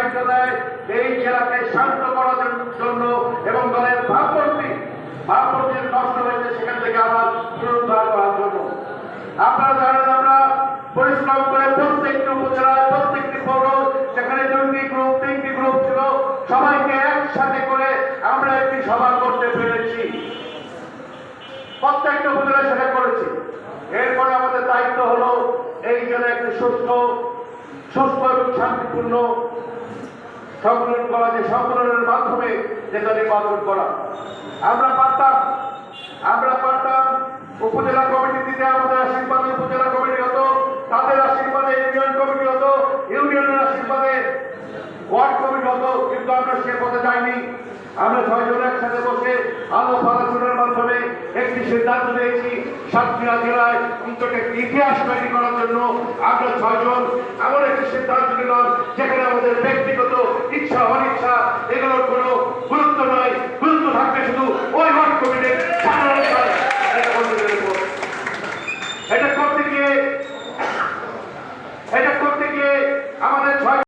দায়িত্ব দেয় এই জেলাকে শান্ত করার জন্য এবং দলের ভাবমূর্তি নষ্ট হয়েছে সেখান থেকে আবার পুনরুদ্ধার করার জন্য। আপনারা জানেন আমরা পরিশ্রম করে প্রত্যেকটি উপজেলায় প্রত্যেকটি পৌর যেখানে 2টি গ্রুপ 3টি গ্রুপ ছিল সবাইকে একসাথে করে আমরা একটি সভা করতে পেরেছি। প্রত্যেকটা উপজেলায় সেটা করেছি। এরপরে আমাদের দায়িত্ব হলো এই জেলায় একটি সুস্থ এবং শান্তিপূর্ণ সংকলন করা, যে সংকলনের মাধ্যমে যেটা নির্বাচন করা। আমরা পারতাম উপজেলা কমিটি দিতে, আমাদের আশীর্বাদে উপজেলা কমিটি হতো, তাদের আশীর্বাদে ইউনিয়ন কমিটি হতো, ইউনিয়নের আশীর্বাদে ওয়ার্ড কমিটি হতো, কিন্তু আমরা সে পথে যাইনি। আমরা 6 জন একসাথে বসে আলাপ আলোচনার মাধ্যমে একটি সিদ্ধান্ত নিয়েছি সাতক্ষীরা জেলায় অন্তত একটি ইতিহাস তৈরি করার জন্য আমরা 6 জন এমন একটি সিদ্ধান্ত নিলাম যেখানে আমাদের ব্যক্তিগত ইচ্ছা অনিচ্ছা